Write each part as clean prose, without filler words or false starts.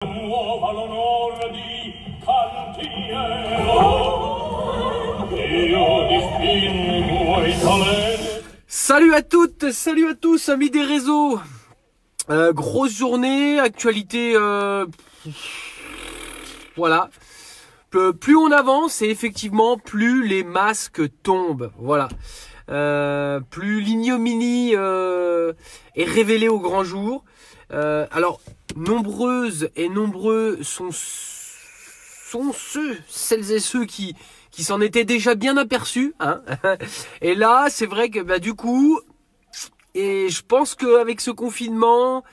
nuova l'onore di cantiero, io distingo i talenti. Salut à toutes, salut à tous, amis des réseaux. Grosse journée, actualité, voilà. Plus on avance et effectivement, plus les masques tombent, voilà. Plus l'ignominie est révélée au grand jour. Alors, nombreuses et nombreux sont celles et ceux qui s'en étaient déjà bien aperçus, hein. Et là, c'est vrai que du coup, et je pense qu'avec ce confinement,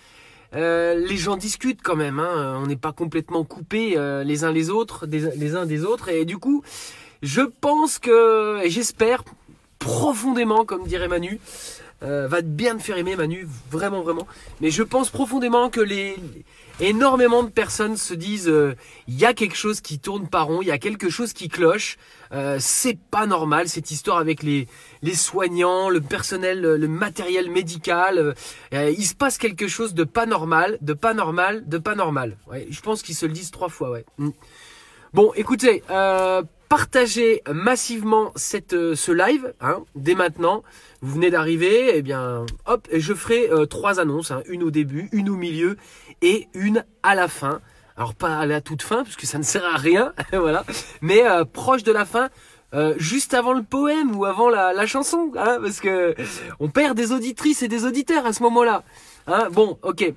les gens discutent quand même, hein. On n'est pas complètement coupés les uns des autres, et du coup, je pense que, et j'espère profondément, comme dirait Manu, va bien te faire aimer Manu, vraiment vraiment, mais je pense profondément que énormément de personnes se disent il y a quelque chose qui tourne pas rond, il y a quelque chose qui cloche, c'est pas normal cette histoire avec les soignants, le personnel, le matériel médical, il se passe quelque chose de pas normal, ouais, je pense qu'ils se le disent 3 fois, ouais. Bon, écoutez, partagez massivement ce live, hein, dès maintenant. Vous venez d'arriver, eh bien, hop, et je ferai 3 annonces, hein, une au début, une au milieu et une à la fin. Alors pas à la toute fin, parce que ça ne sert à rien, voilà, mais proche de la fin, juste avant le poème ou avant la chanson, hein, parce que on perd des auditrices et des auditeurs à ce moment-là. Hein. Bon, ok.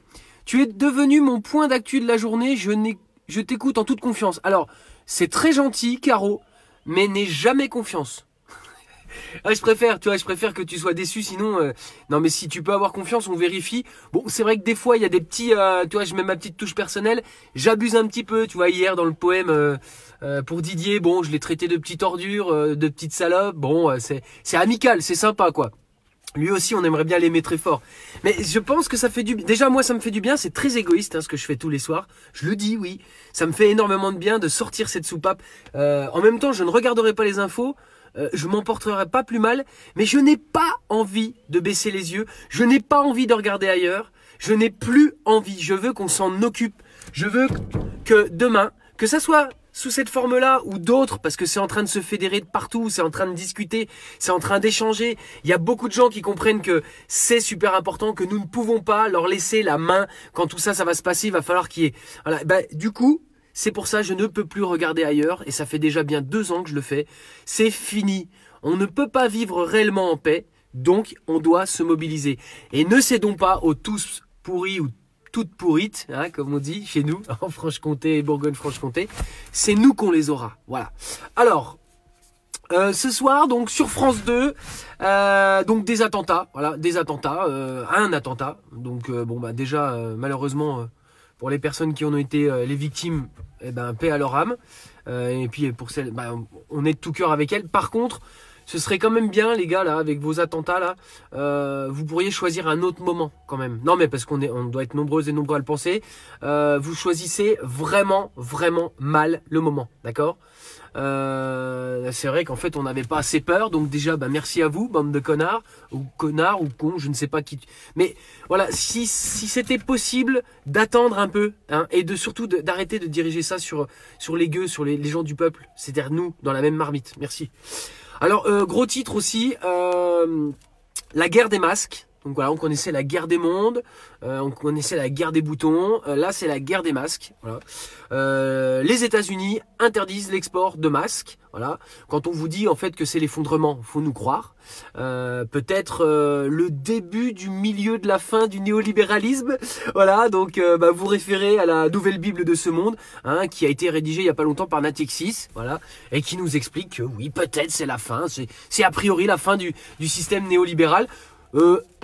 Tu es devenu mon point d'actu de la journée, je t'écoute en toute confiance. Alors, c'est très gentil, Caro, mais n'aie jamais confiance. Ah, je préfère que tu sois déçu, sinon, non mais si tu peux avoir confiance, on vérifie. Bon, c'est vrai que des fois, il y a des petits, tu vois, je mets ma petite touche personnelle, j'abuse un petit peu, tu vois, hier dans le poème pour Didier, bon, je l'ai traité de petite ordure, de petite salope, bon, c'est amical, c'est sympa, quoi. Lui aussi, on aimerait bien l'aimer très fort. Mais je pense que ça fait du bien. Déjà, moi, ça me fait du bien. C'est très égoïste, hein, ce que je fais tous les soirs. Je le dis, oui. Ça me fait énormément de bien de sortir cette soupape. En même temps, je ne regarderai pas les infos. Je m'en porterai pas plus mal. Mais je n'ai pas envie de baisser les yeux. Je n'ai pas envie de regarder ailleurs. Je n'ai plus envie. Je veux qu'on s'en occupe. Je veux que demain, que ça soit sous cette forme-là ou d'autres, parce que c'est en train de se fédérer de partout, c'est en train de discuter, c'est en train d'échanger. Il y a beaucoup de gens qui comprennent que c'est super important, que nous ne pouvons pas leur laisser la main quand tout ça, ça va se passer. Il va falloir qu'il y ait... Voilà. Du coup, c'est pour ça que je ne peux plus regarder ailleurs, et ça fait déjà bien 2 ans que je le fais. C'est fini. On ne peut pas vivre réellement en paix, donc on doit se mobiliser. Et ne cédons pas aux tous pourris ou toutes pourrites, hein, comme on dit chez nous, en Franche-Comté et Bourgogne-Franche-Comté. C'est nous qu'on les aura. Voilà. Alors, ce soir, donc sur France 2, donc des attentats. Voilà, des attentats. Un attentat. Donc, déjà, malheureusement, pour les personnes qui en ont été les victimes, paix à leur âme. Et puis, pour celles, on est de tout cœur avec elles. Par contre, ce serait quand même bien, les gars, là, avec vos attentats, là, vous pourriez choisir un autre moment, quand même. Non, mais parce on doit être nombreux et nombreux à le penser. Vous choisissez vraiment, vraiment mal le moment, d'accord? C'est vrai qu'en fait, on n'avait pas assez peur. Donc déjà, merci à vous, bande de connards, ou cons, je ne sais pas qui. Mais voilà, si c'était possible d'attendre un peu, hein, et surtout d'arrêter de diriger ça sur les gueux, sur les gens du peuple, c'est-à-dire nous, dans la même marmite. Merci. Alors, gros titre aussi, la guerre des masques. Donc voilà, on connaissait la guerre des mondes, on connaissait la guerre des boutons, là c'est la guerre des masques. Voilà. Les États-Unis interdisent l'export de masques. Voilà. Quand on vous dit en fait que c'est l'effondrement, faut nous croire. Peut-être le début du milieu de la fin du néolibéralisme. Voilà, donc vous référez à la nouvelle Bible de ce monde, hein, qui a été rédigée il y a pas longtemps par Natixis, voilà, et qui nous explique que oui, peut-être c'est la fin, c'est a priori la fin du système néolibéral.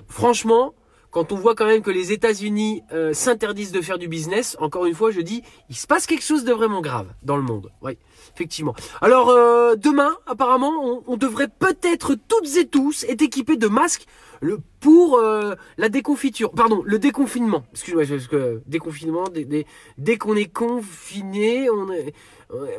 Franchement, quand on voit quand même que les États-Unis s'interdisent de faire du business, encore une fois, je dis, il se passe quelque chose de vraiment grave dans le monde. Oui, effectivement. Alors, demain, apparemment, on devrait peut-être toutes et tous être équipés de masques pour la déconfiture. Pardon, le déconfinement. Excuse-moi, parce que déconfinement, dès qu'on est confiné, on est...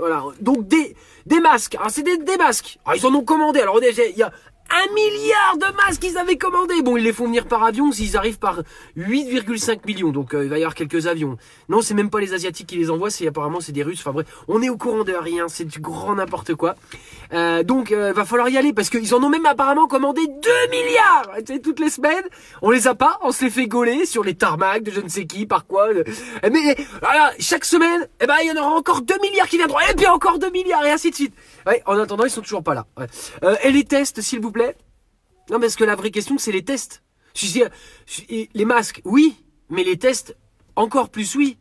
Voilà. Donc, des masques. Alors, c'est des masques. Alors, ils en ont commandé. Alors, il y a 1 milliard de masques qu'ils avaient commandés. Bon, ils les font venir par avion, s'ils arrivent par 8,5 millions, donc il va y avoir quelques avions. Non, c'est même pas les Asiatiques qui les envoient, apparemment c'est des Russes, enfin bref, on est au courant de rien, c'est du grand n'importe quoi. Donc va falloir y aller, parce qu'ils en ont même apparemment commandé 2 milliards. Tu sais, toutes les semaines, on les a pas, on se les fait gauler sur les tarmacs de je ne sais qui, par quoi. Mais voilà, chaque semaine, il y en aura encore 2 milliards qui viendront, et puis encore 2 milliards, et ainsi de suite. Ouais, en attendant, ils sont toujours pas là. Ouais. Et les tests, s'il vous plaît? Non, parce que la vraie question, c'est les tests. Les masques, oui, mais les tests, encore plus oui.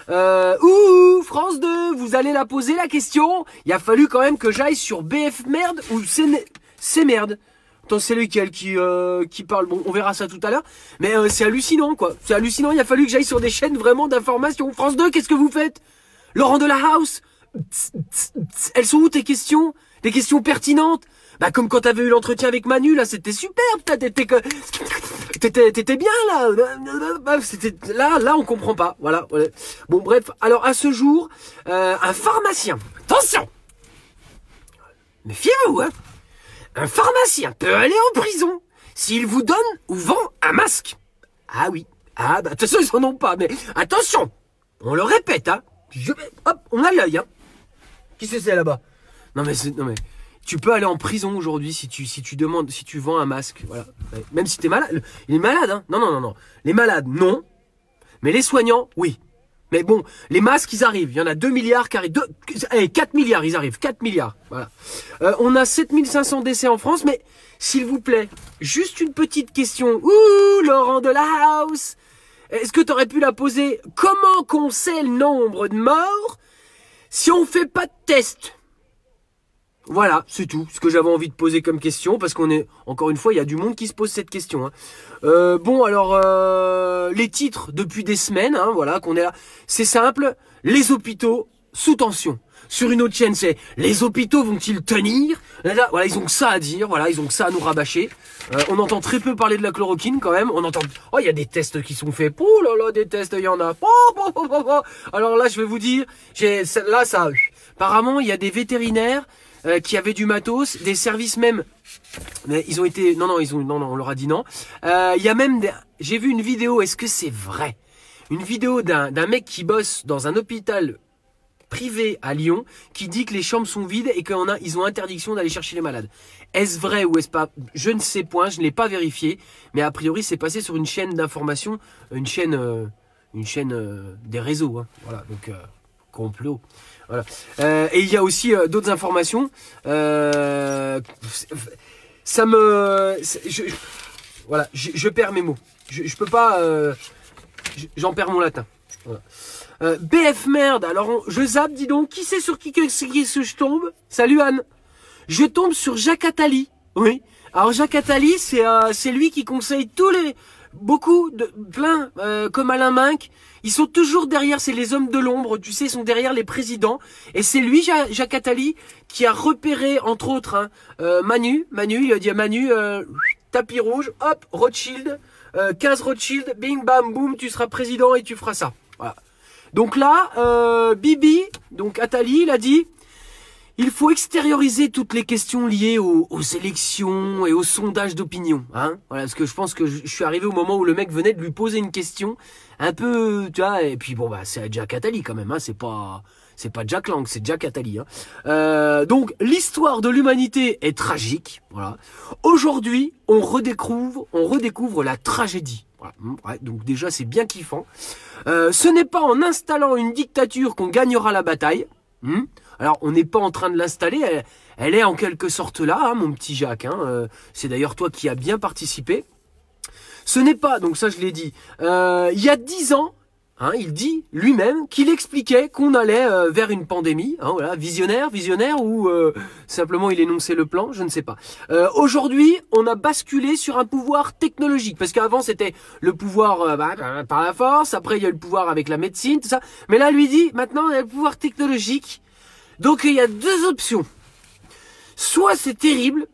France 2, vous allez la poser la question. Il a fallu quand même que j'aille sur BF merde ou c'est merde. Attends, c'est lequel qui parle? Bon, on verra ça tout à l'heure. Mais c'est hallucinant, quoi. C'est hallucinant, il a fallu que j'aille sur des chaînes vraiment d'information. France 2, qu'est-ce que vous faites? Laurent Delahousse, elles sont où tes questions? Des questions pertinentes? Bah comme quand t'avais eu l'entretien avec Manu, là, c'était super, t'étais bien, là. Là, on comprend pas, voilà. Bon, bref, alors à ce jour, un pharmacien, attention, méfiez-vous, hein. Un pharmacien peut aller en prison s'il vous donne ou vend un masque. Ah oui, bah de toute façon, ils en ont pas, mais attention, on le répète, hein. Hop, on a l'œil, hein. Qui c'est là-bas? Non mais tu peux aller en prison aujourd'hui si tu demandes, si tu vends un masque, voilà. Même si t'es malade. Il est malade, hein. Non. Les malades, non. Mais les soignants, oui. Mais bon, les masques, ils arrivent. Il y en a 2 milliards qui arrivent. 4 milliards, ils arrivent. 4 milliards, voilà. On a 7500 décès en France, mais s'il vous plaît, juste une petite question. Ouh, Laurent Delahousse, est-ce que tu aurais pu la poser? Comment qu'on sait le nombre de morts si on fait pas de test? Voilà, c'est tout ce que j'avais envie de poser comme question, parce qu'on est, encore une fois, il y a du monde qui se pose cette question. Hein. Bon, alors, les titres depuis des semaines, hein, voilà, qu'on est là, c'est simple, les hôpitaux sous tension. Sur une autre chaîne, c'est les hôpitaux vont-ils tenir? Là, voilà, ils ont que ça à dire, voilà, ils ont que ça à nous rabâcher. On entend très peu parler de la chloroquine quand même. On entend, oh, il y a des tests qui sont faits. Oh là là, des tests, il y en a. Alors là, je vais vous dire, apparemment, il y a des vétérinaires qui avaient du matos, des services même. Mais ils ont été, non, on leur a dit non. Il y a même, j'ai vu une vidéo. Est-ce que c'est vrai? Une vidéo d'un mec qui bosse dans un hôpital privé à Lyon, qui dit que les chambres sont vides et qu'ils ont interdiction d'aller chercher les malades. Est-ce vrai ou est-ce pas? Je ne sais point, je ne l'ai pas vérifié, mais a priori c'est passé sur une chaîne d'information, une chaîne des réseaux, hein. Voilà, donc complot. Voilà. Et il y a aussi d'autres informations. Voilà, je perds mes mots. Je peux pas. J'en perds mon latin. Voilà. BF merde, alors je zappe, dis donc, qui c'est sur qui que je tombe? Salut Anne. Je tombe sur Jacques Attali. Oui. Alors Jacques Attali, c'est lui qui conseille plein, comme Alain Minc. Ils sont toujours derrière, c'est les hommes de l'ombre, tu sais, ils sont derrière les présidents. Et c'est lui, Jacques Attali, qui a repéré, entre autres, hein, Manu, il a dit à Manu, tapis rouge, hop, Rothschild, 15 Rothschild, bing bam boum, tu seras président et tu feras ça. Voilà. Donc là, Bibi, donc Attali, il a dit, il faut extérioriser toutes les questions liées aux élections et aux sondages d'opinion. Hein, voilà, parce que je pense que je suis arrivé au moment où le mec venait de lui poser une question un peu, tu vois, et puis bon, bah c'est Jacques Attali quand même, hein, c'est pas Jack Lang, c'est Jacques Attali. Hein. Donc l'histoire de l'humanité est tragique. Voilà. Aujourd'hui, on redécouvre la tragédie. Voilà. Ouais, donc déjà c'est bien kiffant. Ce n'est pas en installant une dictature qu'on gagnera la bataille. Alors on n'est pas en train de l'installer, elle est en quelque sorte là, hein, mon petit Jacques. Hein. C'est d'ailleurs toi qui as bien participé. Ce n'est pas, donc ça je l'ai dit, il y a 10 ans, hein, il dit lui-même qu'il expliquait qu'on allait vers une pandémie. Hein, voilà, visionnaire ou simplement il énonçait le plan, je ne sais pas. Aujourd'hui, on a basculé sur un pouvoir technologique, parce qu'avant c'était le pouvoir par la force, après il y a le pouvoir avec la médecine, tout ça. Mais là, lui dit, maintenant il y a le pouvoir technologique. Donc il y a deux options. Soit c'est terrible,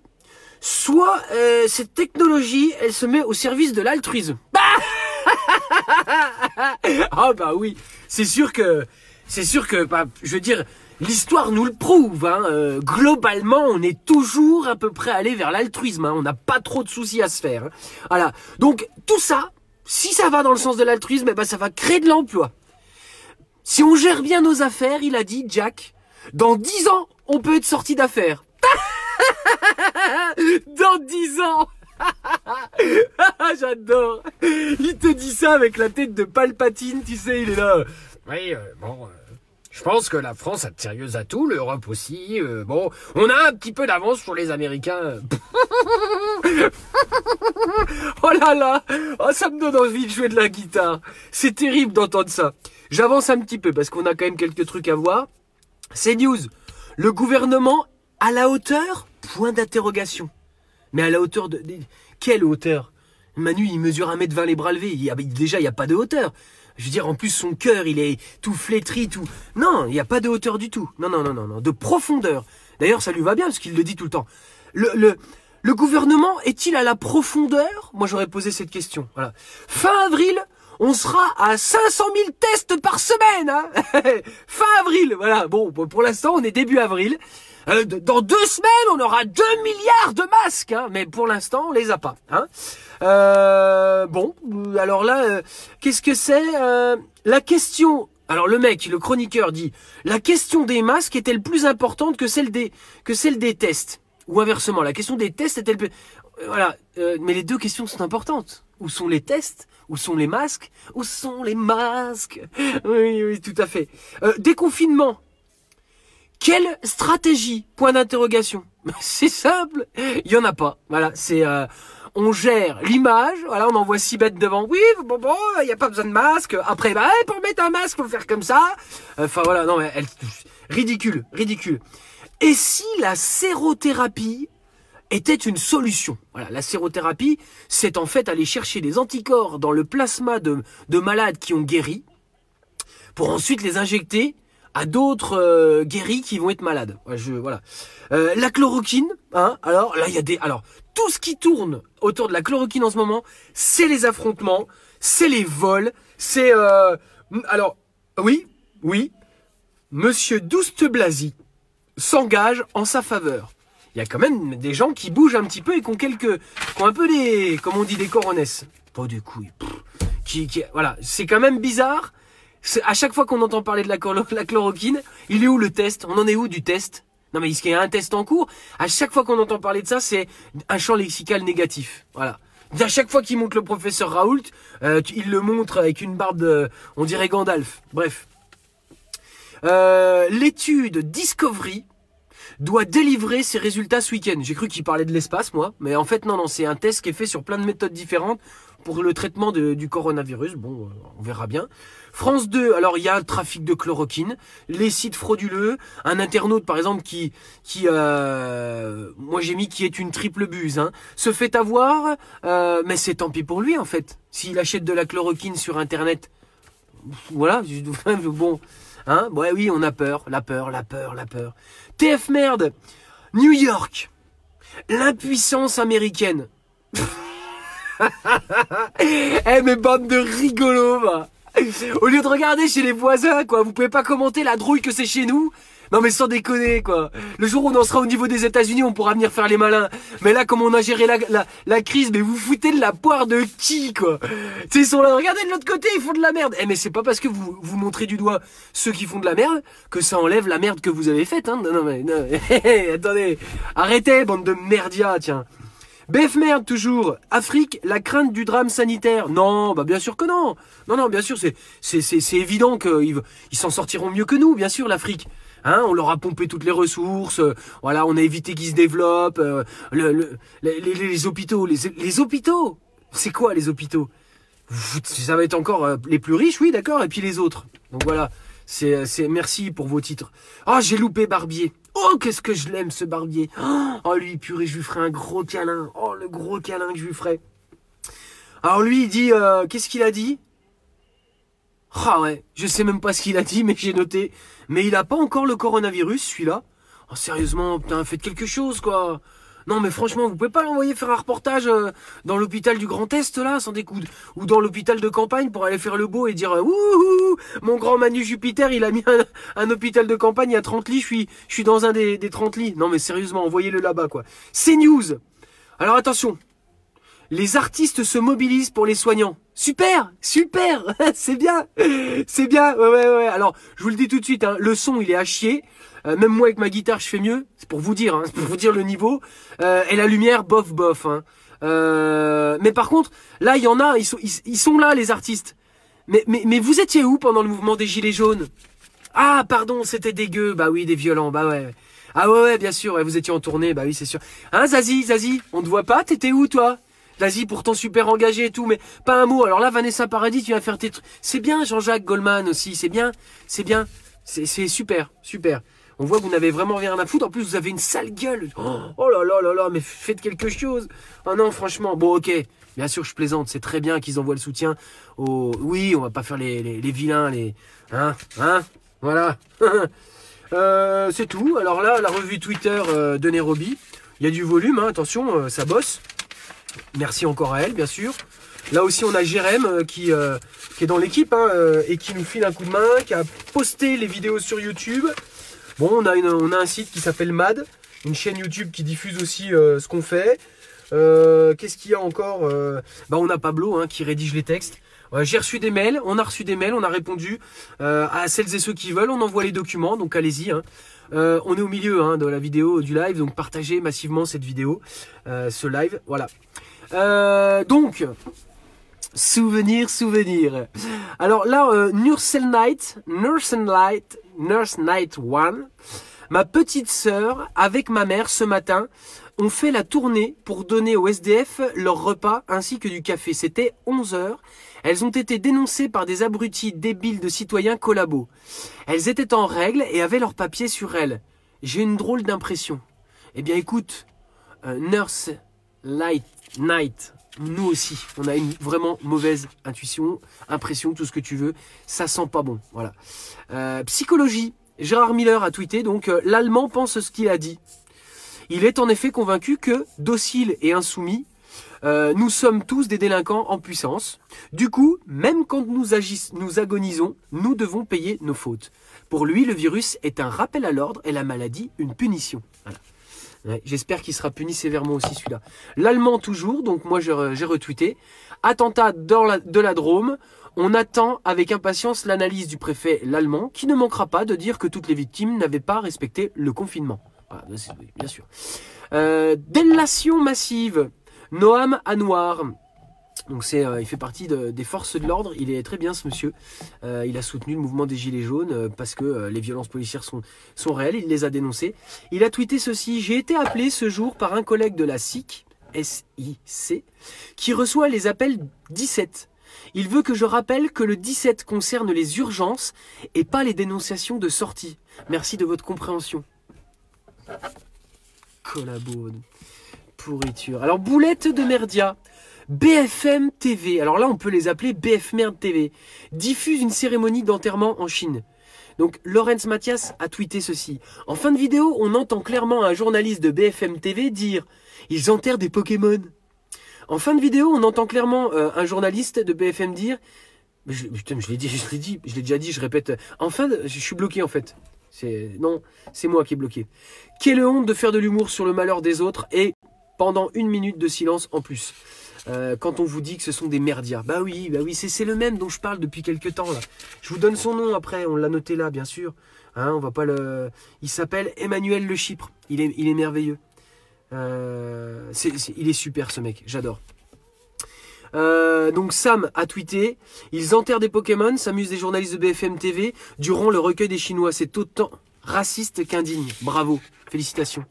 soit cette technologie, elle se met au service de l'altruisme. Ah bah oui, c'est sûr que, bah, je veux dire, l'histoire nous le prouve. Hein. Globalement, on est toujours à peu près allé vers l'altruisme. Hein. On n'a pas trop de soucis à se faire. Hein. Voilà. Donc, tout ça, si ça va dans le sens de l'altruisme, eh ben, ça va créer de l'emploi. Si on gère bien nos affaires, il a dit, Jack, dans 10 ans, on peut être sorti d'affaires. Dans 10 ans. J'adore. Il te dit ça avec la tête de Palpatine, tu sais, il est là. Oui, je pense que la France a de sérieux atouts, l'Europe aussi. Bon, on a un petit peu d'avance sur les Américains. Oh là là, oh, ça me donne envie de jouer de la guitare. C'est terrible d'entendre ça. J'avance un petit peu parce qu'on a quand même quelques trucs à voir. CNews, le gouvernement à la hauteur ? Point d'interrogation. Mais à la hauteur de... Quelle hauteur ? Manu, il mesure 1m20 les bras levés. Déjà, il n'y a pas de hauteur. Je veux dire, en plus, son cœur, il est tout flétri, tout... Non, il n'y a pas de hauteur du tout. Non, de profondeur. D'ailleurs, ça lui va bien, parce qu'il le dit tout le temps. Le gouvernement est-il à la profondeur ? Moi, j'aurais posé cette question. Voilà. Fin avril, on sera à 500 000 tests par semaine. Hein. Fin avril, voilà. Bon, pour l'instant, on est début avril. Dans 2 semaines, on aura 2 milliards de masques, hein, mais pour l'instant, on les a pas. Hein. Bon, alors là, qu'est-ce que c'est la question... Alors le mec, le chroniqueur dit, la question des masques est-elle plus importante que celle des tests ? Ou inversement, la question des tests est-elle plus... Voilà, mais les deux questions sont importantes. Où sont les tests ? Où sont les masques ? Où sont les masques ? Oui, tout à fait. Déconfinement. Quelle stratégie ? Point d'interrogation. C'est simple, il y en a pas. Voilà, c'est on gère l'image. Voilà, on envoie 6 bêtes devant. Oui, bon, il y a pas besoin de masque. Après, pour mettre un masque, faut faire comme ça. Enfin voilà, non, mais ridicule. Et si la sérothérapie était une solution ? Voilà, la sérothérapie, c'est en fait aller chercher des anticorps dans le plasma de malades qui ont guéri, pour ensuite les injecter à d'autres guéris qui vont être malades. Voilà. La chloroquine, hein. Alors là, il y a tout ce qui tourne autour de la chloroquine en ce moment, c'est les affrontements, c'est les vols, c'est alors oui, Monsieur Douste-Blazy s'engage en sa faveur. Il y a quand même des gens qui bougent un petit peu et qui ont un peu des, comme on dit, des coronesses. Pas de couilles. Voilà, c'est quand même bizarre. À chaque fois qu'on entend parler de la chloroquine, il est où le test ? On en est où du test ? Non mais il y a un test en cours. À chaque fois qu'on entend parler de ça, c'est un champ lexical négatif. Voilà. À chaque fois qu'il montre le professeur Raoult, il le montre avec une barbe on dirait Gandalf. Bref. L'étude Discovery doit délivrer ses résultats ce week-end. J'ai cru qu'il parlait de l'espace, moi. Mais en fait, non, c'est un test qui est fait sur plein de méthodes différentes pour le traitement du coronavirus. Bon, on verra bien. France 2, alors il y a le trafic de chloroquine, les sites frauduleux, un internaute par exemple qui moi j'ai mis qui est une triple buse, hein, se fait avoir, mais c'est tant pis pour lui en fait. S'il achète de la chloroquine sur internet, voilà, bon, hein, ouais, oui, on a peur, la peur. TF merde, New York, l'impuissance américaine. Mais bande de rigolos, va. Au lieu de regarder chez les voisins, quoi, vous pouvez pas commenter la drouille que c'est chez nous. Non mais sans déconner, quoi. Le jour où on en sera au niveau des États-Unis, on pourra venir faire les malins. Mais là, comme on a géré la crise, mais vous foutez de la poire de qui, quoi. Ils sont là, regardez de l'autre côté, ils font de la merde. Mais c'est pas parce que vous montrez du doigt ceux qui font de la merde que ça enlève la merde que vous avez faite, hein. Non, attendez. Arrêtez, bande de merdia, tiens. BF merde toujours. Afrique, la crainte du drame sanitaire. Non, bah bien sûr que non. Non, bien sûr, c'est évident qu'ils s'en sortiront mieux que nous, bien sûr, l'Afrique. Hein, on leur a pompé toutes les ressources. Voilà, on a évité qu'ils se développent. Les hôpitaux, les hôpitaux. C'est quoi les hôpitaux ? Ça va être encore les plus riches, oui, d'accord. Et puis les autres. Donc voilà. C'est merci pour vos titres. Oh, j'ai loupé Barbier. Oh, qu'est-ce que je l'aime, ce Barbier. Oh, lui, purée, je lui ferai un gros câlin. Oh, le gros câlin que je lui ferai. Alors lui, il dit, qu'est-ce qu'il a dit? Ah ouais, je sais même pas ce qu'il a dit, mais j'ai noté. Mais il a pas encore le coronavirus, celui-là. Oh, sérieusement, putain, faites quelque chose, quoi. Non mais franchement, vous pouvez pas l'envoyer faire un reportage dans l'hôpital du Grand Est là, sans découdre, ou dans l'hôpital de campagne pour aller faire le beau et dire wouhou, mon grand Manu Jupiter, il a mis un hôpital de campagne, il y a 30 lits, je suis dans un des 30 lits. Non mais sérieusement, envoyez-le là-bas quoi. CNews. Alors attention. Les artistes se mobilisent pour les soignants. Super, super, c'est bien, ouais. Alors, je vous le dis tout de suite, hein, le son, il est à chier. Même moi, avec ma guitare, je fais mieux. C'est pour vous dire, hein, c'est pour vous dire le niveau. Et la lumière, bof. Hein. Mais par contre, là, il y en a, ils sont là, les artistes. Mais vous étiez où pendant le mouvement des Gilets jaunes? Ah, pardon, c'était dégueu. Bah oui, des violents, bah ouais. Ah ouais, bien sûr, ouais, vous étiez en tournée, bah oui, c'est sûr. Hein, Zazie, on te voit pas? T'étais où, toi? Zazie, pourtant super engagé et tout, mais pas un mot. Alors là, Vanessa Paradis, tu viens faire tes trucs. C'est bien, Jean-Jacques Goldman aussi, c'est bien. C'est super. On voit que vous n'avez vraiment rien à foutre. En plus, vous avez une sale gueule. Oh là, mais faites quelque chose. Oh non, franchement. Bon, ok. Bien sûr, je plaisante. C'est très bien qu'ils envoient le soutien aux... Oui, on va pas faire les vilains, les... Hein, voilà. C'est tout. Alors là, la revue Twitter de Nairobi. Il y a du volume, hein. Attention, ça bosse. Merci encore à elle, bien sûr. Là aussi, on a Jérém qui est dans l'équipe hein, et qui nous file un coup de main, qui a posté les vidéos sur YouTube. Bon, on a un site qui s'appelle MAD, une chaîne YouTube qui diffuse aussi ce qu'on fait. Qu'est-ce qu'il y a encore on a Pablo hein, qui rédige les textes. J'ai reçu des mails, on a répondu à celles et ceux qui veulent, on envoie les documents, donc allez-y. Hein. On est au milieu hein, de la vidéo, du live, donc partagez massivement cette vidéo, ce live, voilà. Donc, souvenir. Alors là, Nurse Night 1, ma petite sœur, avec ma mère ce matin, ont fait la tournée pour donner aux SDF leur repas ainsi que du café. C'était 11h. Elles ont été dénoncées par des abrutis débiles de citoyens collabos. Elles étaient en règle et avaient leurs papiers sur elles. J'ai une drôle d'impression. Eh bien écoute, Nurse Night, nous aussi, on a une vraiment mauvaise impression, tout ce que tu veux. Ça sent pas bon, voilà. Psychologie, Gérard Miller a tweeté, donc l'Allemand pense ce qu'il a dit. Il est en effet convaincu que, docile et insoumis, nous sommes tous des délinquants en puissance. Du coup, même quand nous agonisons, nous devons payer nos fautes. Pour lui, le virus est un rappel à l'ordre et la maladie une punition. Voilà. Ouais, j'espère qu'il sera puni sévèrement aussi celui-là. L'Allemand toujours, donc moi j'ai retweeté. Attentat de la Drôme. On attend avec impatience l'analyse du préfet l'Allemand qui ne manquera pas de dire que toutes les victimes n'avaient pas respecté le confinement. Voilà, bien sûr. Délation massive. Noam Anwar. Donc il fait partie des forces de l'ordre. Il est très bien ce monsieur. Il a soutenu le mouvement des Gilets jaunes parce que les violences policières sont réelles. Il les a dénoncées. Il a tweeté ceci. J'ai été appelé ce jour par un collègue de la SIC, S-I-C, qui reçoit les appels 17. Il veut que je rappelle que le 17 concerne les urgences et pas les dénonciations de sortie. Merci de votre compréhension. Collabo. Pourriture. Alors, boulette de merdia. BFM TV, alors là on peut les appeler BF Merde TV, diffuse une cérémonie d'enterrement en Chine. Donc Laurence Mathias a tweeté ceci. En fin de vidéo, on entend clairement un journaliste de BFM TV dire « Ils enterrent des Pokémon ». En fin de vidéo, on entend clairement un journaliste de BFM dire « Putain, je l'ai déjà dit, je répète. Je suis bloqué en fait. Non, c'est moi qui est bloqué. Quelle honte de faire de l'humour sur le malheur des autres et pendant 1 minute de silence en plus. Quand on vous dit que ce sont des merdias. Bah oui, c'est le même dont je parle depuis quelques temps là. Je vous donne son nom après, on l'a noté là bien sûr. Hein, on va pas le. Il s'appelle Emmanuel Le Chypre. Il est merveilleux. Il est super ce mec, j'adore. Donc Sam a tweeté. Ils enterrent des Pokémon, s'amusent des journalistes de BFM TV durant le recueil des Chinois. C'est autant raciste qu'indigne. Bravo, félicitations.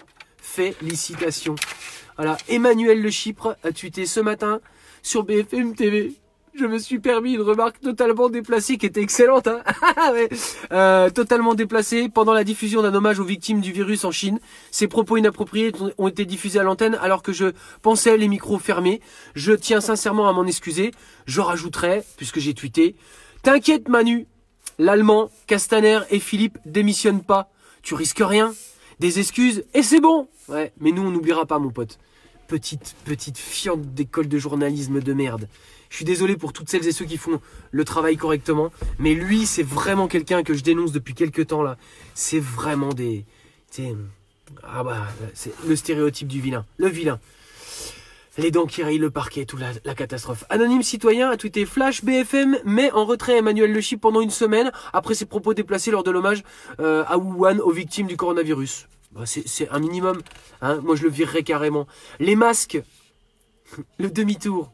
Voilà, Emmanuel Le Chypre a tweeté ce matin sur BFM TV. Je me suis permis une remarque totalement déplacée qui était excellente. Hein ouais. Totalement déplacée. Pendant la diffusion d'un hommage aux victimes du virus en Chine, ces propos inappropriés ont été diffusés à l'antenne alors que je pensais les micros fermés. Je tiens sincèrement à m'en excuser. Je rajouterai, puisque j'ai tweeté, « T'inquiète Manu, l'Allemand, Castaner et Philippe démissionnent pas. Tu risques rien. des excuses, et c'est bon. Ouais, mais nous, on n'oubliera pas, mon pote. Petite fiente d'école de journalisme de merde. Je suis désolé pour toutes celles et ceux qui font le travail correctement, mais lui, c'est vraiment quelqu'un que je dénonce depuis quelques temps, là. C'est vraiment des... Ah bah, c'est le stéréotype du vilain. Le vilain. Les dents qui rayent le parquet, tout la catastrophe. Anonyme citoyen a tweeté Flash BFM met en retrait Emmanuel Le Chip pendant une semaine après ses propos déplacés lors de l'hommage à Wuhan aux victimes du coronavirus. Bah, c'est un minimum. Hein, moi, je le virerais carrément. Les masques. Le demi-tour.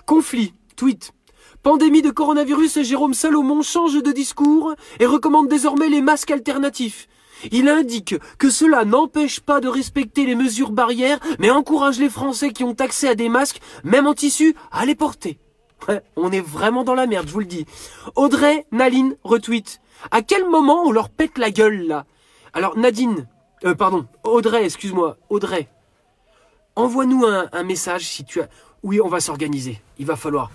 Conflit. Tweet. Pandémie de coronavirus, Jérôme Salomon change de discours et recommande désormais les masques alternatifs. Il indique que cela n'empêche pas de respecter les mesures barrières, mais encourage les Français qui ont accès à des masques, même en tissu, à les porter. Ouais, on est vraiment dans la merde, je vous le dis. Audrey Naline retweet. À quel moment on leur pète la gueule, là? Alors, Audrey, excuse-moi, Audrey. Envoie-nous un message si tu as... Oui, on va s'organiser. Il va falloir...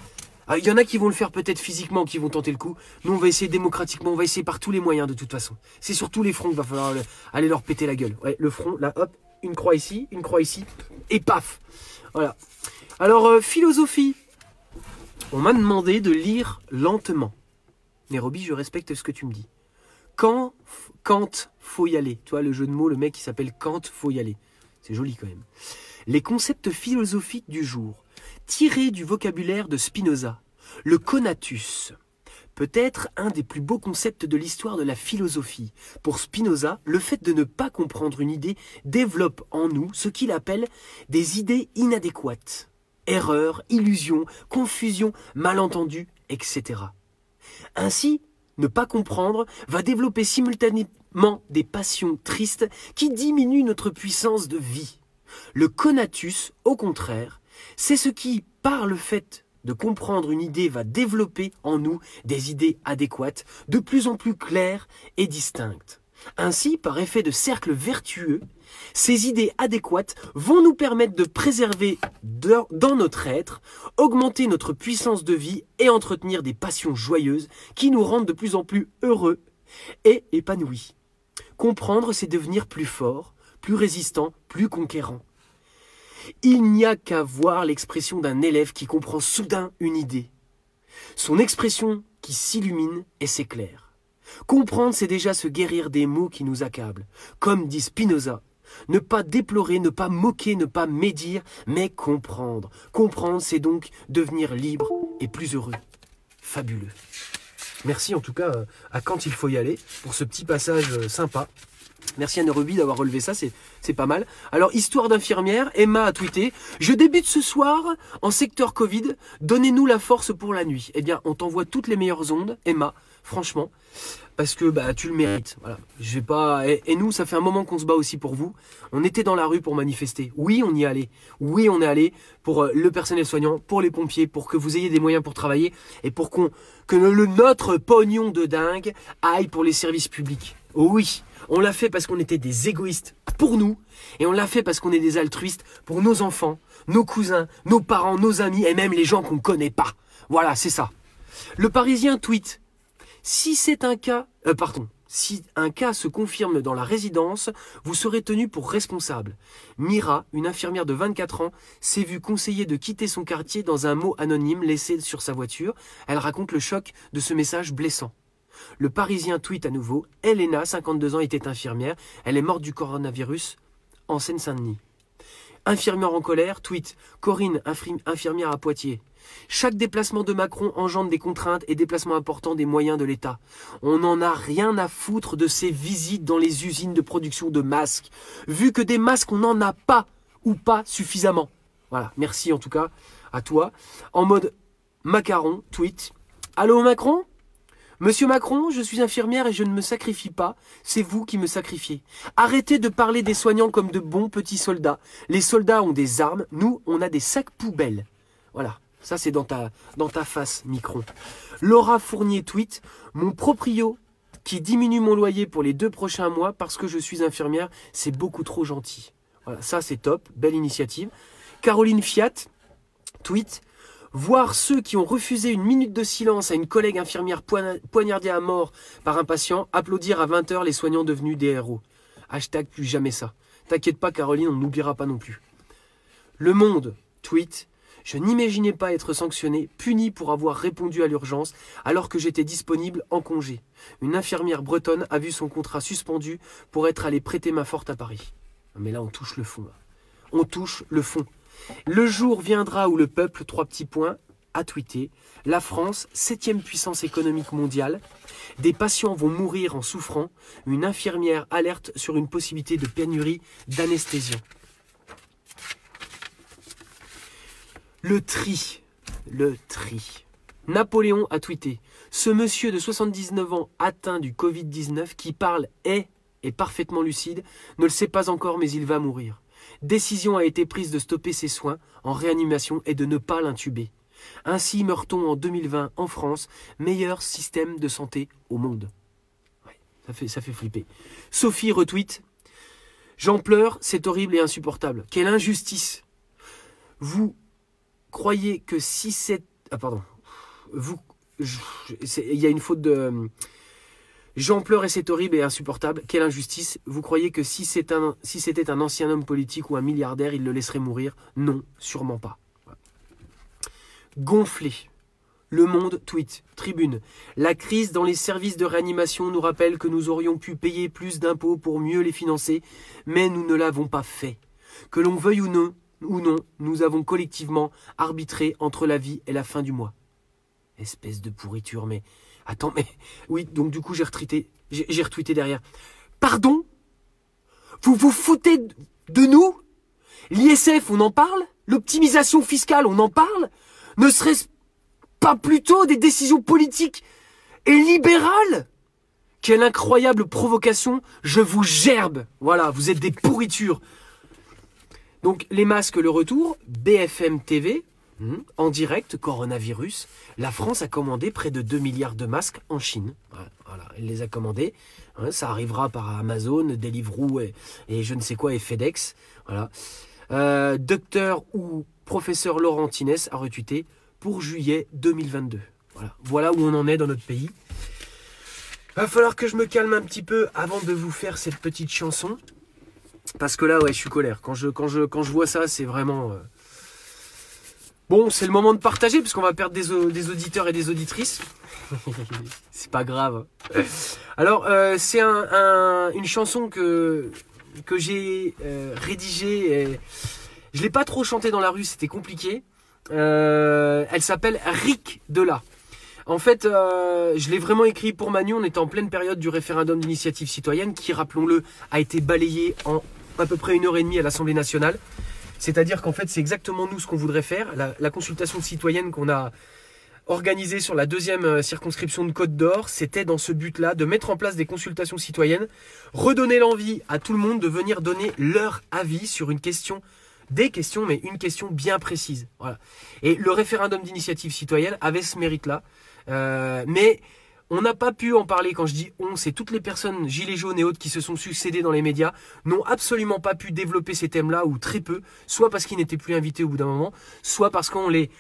Il y en a qui vont le faire peut-être physiquement, qui vont tenter le coup. Nous, on va essayer démocratiquement, on va essayer par tous les moyens de toute façon. C'est sur tous les fronts qu'il va falloir aller leur péter la gueule. Ouais, le front, là, hop, une croix ici, et paf. Voilà. Alors, philosophie. On m'a demandé de lire lentement. Nairobi, je respecte ce que tu me dis. Kant, faut y aller. Tu vois, le jeu de mots, le mec qui s'appelle Kant, faut y aller. C'est joli quand même. Les concepts philosophiques du jour. Tiré du vocabulaire de Spinoza, le conatus, peut-être un des plus beaux concepts de l'histoire de la philosophie. Pour Spinoza, le fait de ne pas comprendre une idée développe en nous ce qu'il appelle des idées inadéquates. Erreurs, illusions, confusion, malentendus, etc. Ainsi, ne pas comprendre va développer simultanément des passions tristes qui diminuent notre puissance de vie. Le conatus, au contraire, c'est ce qui, par le fait de comprendre une idée, va développer en nous des idées adéquates, de plus en plus claires et distinctes. Ainsi, par effet de cercle vertueux, ces idées adéquates vont nous permettre de préserver dans notre être, augmenter notre puissance de vie et entretenir des passions joyeuses qui nous rendent de plus en plus heureux et épanouis. Comprendre, c'est devenir plus fort, plus résistant, plus conquérant. Il n'y a qu'à voir l'expression d'un élève qui comprend soudain une idée. Son expression qui s'illumine et s'éclaire. Comprendre, c'est déjà se guérir des maux qui nous accablent. Comme dit Spinoza, ne pas déplorer, ne pas moquer, ne pas médire, mais comprendre. Comprendre, c'est donc devenir libre et plus heureux. Fabuleux. Merci en tout cas à Quand il faut y aller pour ce petit passage sympa. Merci à Nairobi d'avoir relevé ça, c'est pas mal. Alors, histoire d'infirmière, Emma a tweeté « Je débute ce soir en secteur Covid, donnez-nous la force pour la nuit. » Eh bien, on t'envoie toutes les meilleures ondes, Emma, franchement, parce que bah tu le mérites. Voilà. Je vais pas... Et nous, ça fait un moment qu'on se bat aussi pour vous. On était dans la rue pour manifester. Oui, on y est allé. Oui, on est allé pour le personnel soignant, pour les pompiers, pour que vous ayez des moyens pour travailler et pour que notre pognon de dingue aille pour les services publics. Oui, on l'a fait parce qu'on était des égoïstes pour nous et on l'a fait parce qu'on est des altruistes pour nos enfants, nos cousins, nos parents, nos amis et même les gens qu'on ne connaît pas. Voilà, c'est ça. Le Parisien tweet « Si un cas se confirme dans la résidence, vous serez tenu pour responsable. Mira, une infirmière de 24 ans, s'est vue conseiller de quitter son quartier dans un mot anonyme laissé sur sa voiture. Elle raconte le choc de ce message blessant. Le Parisien tweet à nouveau « Elena, 52 ans, était infirmière. Elle est morte du coronavirus en Seine-Saint-Denis. » Infirmière en colère, tweet « Corinne, infirmière à Poitiers. Chaque déplacement de Macron engendre des contraintes et déplacements importants des moyens de l'État. On n'en a rien à foutre de ces visites dans les usines de production de masques, vu que des masques, on n'en a pas ou pas suffisamment. » Voilà, merci en tout cas à toi. En mode macaron, tweet « Allô Macron ? Monsieur Macron, je suis infirmière et je ne me sacrifie pas, c'est vous qui me sacrifiez. Arrêtez de parler des soignants comme de bons petits soldats. Les soldats ont des armes, nous, on a des sacs poubelles. » Voilà, ça c'est dans ta face, Micron. Laura Fournier tweet « Mon proprio qui diminue mon loyer pour les 2 prochains mois parce que je suis infirmière, c'est beaucoup trop gentil. » Voilà, ça c'est top, belle initiative. Caroline Fiat tweet « Voir ceux qui ont refusé une minute de silence à une collègue infirmière poignardée à mort par un patient, applaudir à 20 h les soignants devenus des héros. » Hashtag plus jamais ça. T'inquiète pas Caroline, on n'oubliera pas non plus. Le Monde tweet: je n'imaginais pas être sanctionné, puni pour avoir répondu à l'urgence alors que j'étais disponible en congé. Une infirmière bretonne a vu son contrat suspendu pour être allée prêter main forte à Paris. Mais là on touche le fond. Là. On touche le fond. Le jour viendra où le peuple, 3 petits points, a tweeté: la France, 7e puissance économique mondiale. Des patients vont mourir en souffrant. Une infirmière alerte sur une possibilité de pénurie d'anesthésiens. Le tri. Napoléon a tweeté: ce monsieur de 79 ans atteint du Covid-19 qui parle est parfaitement lucide, ne le sait pas encore mais il va mourir. Décision a été prise de stopper ses soins en réanimation et de ne pas l'intuber. Ainsi meurt-on en 2020 en France, meilleur système de santé au monde. Ouais, ça fait flipper. Sophie retweet: j'en pleure, c'est horrible et insupportable. Quelle injustice. Vous croyez que si c'est... Ah pardon. Il y a une faute de... J'en pleure et c'est horrible et insupportable. Quelle injustice. Vous croyez que si c'était un ancien homme politique ou un milliardaire, il le laisserait mourir? Non, sûrement pas. Gonflé. Le Monde tweet, Tribune: la crise dans les services de réanimation nous rappelle que nous aurions pu payer plus d'impôts pour mieux les financer, mais nous ne l'avons pas fait. Que l'on veuille ou non, nous avons collectivement arbitré entre la vie et la fin du mois. Espèce de pourriture, mais... Attends, mais... Oui, donc du coup j'ai retweeté derrière. Pardon? Vous vous foutez de nous? L'ISF, on en parle? L'optimisation fiscale, on en parle? Ne serait-ce pas plutôt des décisions politiques et libérales? Quelle incroyable provocation, je vous gerbe. Voilà, vous êtes des pourritures. Donc les masques, le retour, BFM TV, en direct, coronavirus. La France a commandé près de 2 milliards de masques en Chine. Voilà, elle les a commandés. Ça arrivera par Amazon, Deliveroo et je ne sais quoi, et FedEx. Voilà. Docteur ou professeur Laurentines a retweeté pour juillet 2022. Voilà où on en est dans notre pays. Va falloir que je me calme un petit peu avant de vous faire cette petite chanson. Parce que là, ouais, je suis colère. Quand je vois ça, c'est vraiment... Bon, c'est le moment de partager, puisqu'on va perdre des auditeurs et des auditrices. C'est pas grave. Alors, c'est une chanson que j'ai rédigée. Et je l'ai pas trop chantée dans la rue, c'était compliqué. Elle s'appelle Rick Dela. En fait, je l'ai vraiment écrit pour Manu. On était en pleine période du référendum d'initiative citoyenne qui, rappelons-le, a été balayé en à peu près 1h30 à l'Assemblée nationale. C'est-à-dire qu'en fait, c'est exactement nous ce qu'on voudrait faire. La consultation citoyenne qu'on a organisée sur la 2e circonscription de Côte d'Or, c'était dans ce but-là, de mettre en place des consultations citoyennes, redonner l'envie à tout le monde de venir donner leur avis sur une question, des questions, mais une question bien précise. Voilà. Et le référendum d'initiative citoyenne avait ce mérite-là. Mais on n'a pas pu en parler. Quand je dis on, c'est toutes les personnes gilets jaunes et autres qui se sont succédées dans les médias n'ont absolument pas pu développer ces thèmes-là, ou très peu, soit parce qu'ils n'étaient plus invités au bout d'un moment, soit parce qu'on les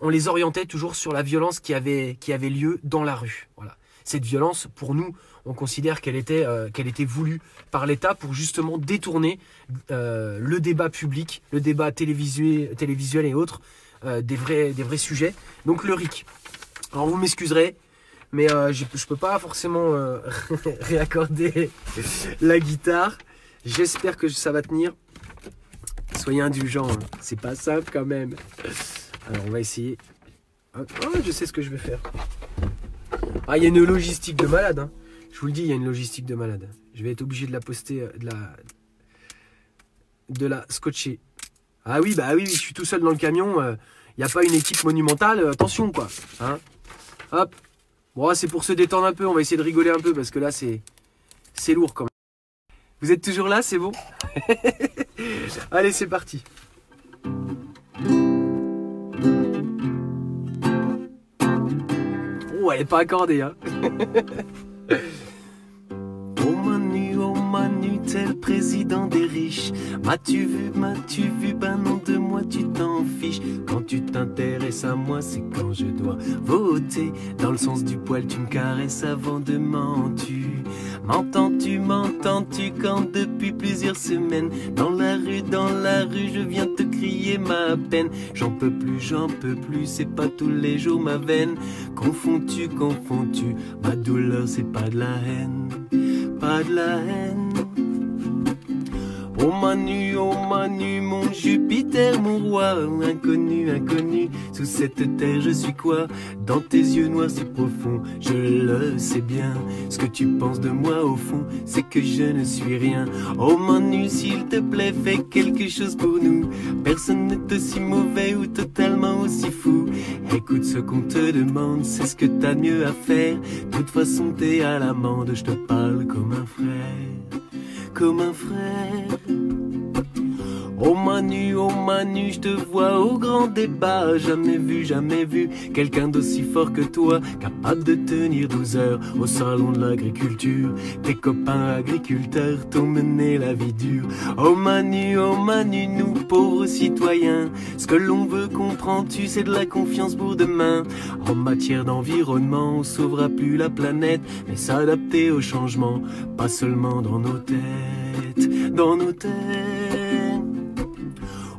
orientait toujours sur la violence qui avait lieu dans la rue. Voilà. Cette violence, pour nous, on considère qu'elle était voulue par l'État pour justement détourner le débat public, le débat télévisuel et autres, des vrais sujets. Donc le RIC. Alors vous m'excuserez, mais je peux pas forcément réaccorder la guitare. J'espère que ça va tenir. Soyez indulgents, hein. C'est pas simple quand même. Alors on va essayer. Oh, je sais ce que je vais faire. Ah, il y a une logistique de malade, hein. Je vous le dis, il y a une logistique de malade. Je vais être obligé de la poster, de la scotcher. Ah oui, bah oui, je suis tout seul dans le camion. Il n'y a pas une équipe monumentale. Attention, quoi. Hein. Hop. Bon, c'est pour se détendre un peu. On va essayer de rigoler un peu parce que là, c'est lourd quand même. Vous êtes toujours là, c'est bon? Allez, c'est parti. Oh, elle est pas accordée, hein. Oh Manu, t'es le président des riches. M'as-tu vu, ben non, de moi tu t'en fiches. Quand tu t'intéresses à moi, c'est quand je dois voter. Dans le sens du poil, tu me caresses avant de mentir. M'entends-tu, m'entends-tu quand depuis plusieurs semaines dans la rue, je viens te crier ma peine. J'en peux plus, c'est pas tous les jours ma veine. Confonds-tu, ma douleur c'est pas de la haine, pas de la haine. Oh Manu, mon Jupiter, mon roi, inconnu, sous cette terre je suis quoi? Dans tes yeux noirs si profonds, je le sais bien. Ce que tu penses de moi au fond, c'est que je ne suis rien. Oh Manu, s'il te plaît, fais quelque chose pour nous. Personne n'est aussi mauvais ou totalement aussi fou. Écoute ce qu'on te demande, c'est ce que t'as de mieux à faire. De toute façon t'es à l'amende, je te parle comme un frère, comme un frère. Oh Manu, je te vois au grand débat. Jamais vu quelqu'un d'aussi fort que toi, capable de tenir 12 heures au salon de l'agriculture. Tes copains agriculteurs t'ont mené la vie dure. Oh Manu, nous pauvres citoyens, ce que l'on veut, comprends-tu, c'est de la confiance pour demain. En matière d'environnement, on sauvera plus la planète, mais s'adapter au changement, pas seulement dans nos têtes, dans nos têtes.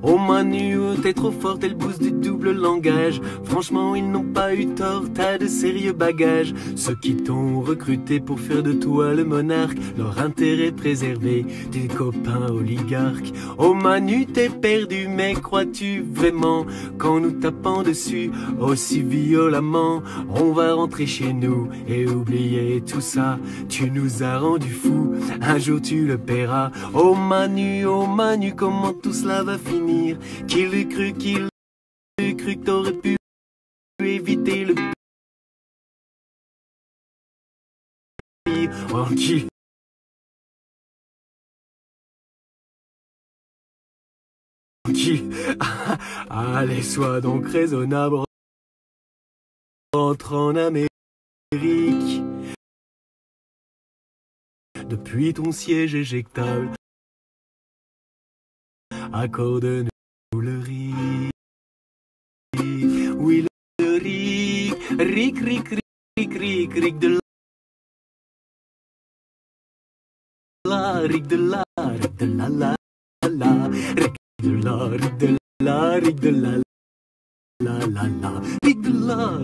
Oh Manu, t'es trop fort, t'es le boost du double langage. Franchement, ils n'ont pas eu tort, t'as de sérieux bagages. Ceux qui t'ont recruté pour faire de toi le monarque, leur intérêt préservé, tes copains oligarques. Oh Manu, t'es perdu, mais crois-tu vraiment qu'en nous tapant dessus aussi violemment, on va rentrer chez nous et oublier tout ça? Tu nous as rendu fous, un jour tu le paieras. Oh Manu, comment tout cela va finir? Qui l'eût cru que t'aurais pu éviter le pire? Oh, allez, sois donc raisonnable, rentre en Amérique. Depuis ton siège éjectable, accorde-nous le riz. Oui, le riz, ric de la, ric de la, ric de la, la, ric de la, ric de la, ric de la, la, ric de la, ric de la,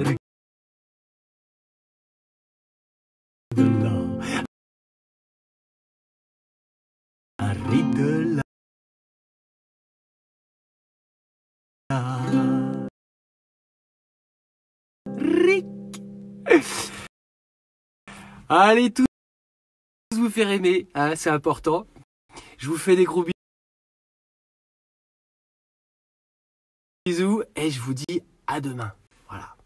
ric de la. Rick. Allez tous vous faire aimer, hein, c'est important. Je vous fais des gros bisous et je vous dis à demain. Voilà.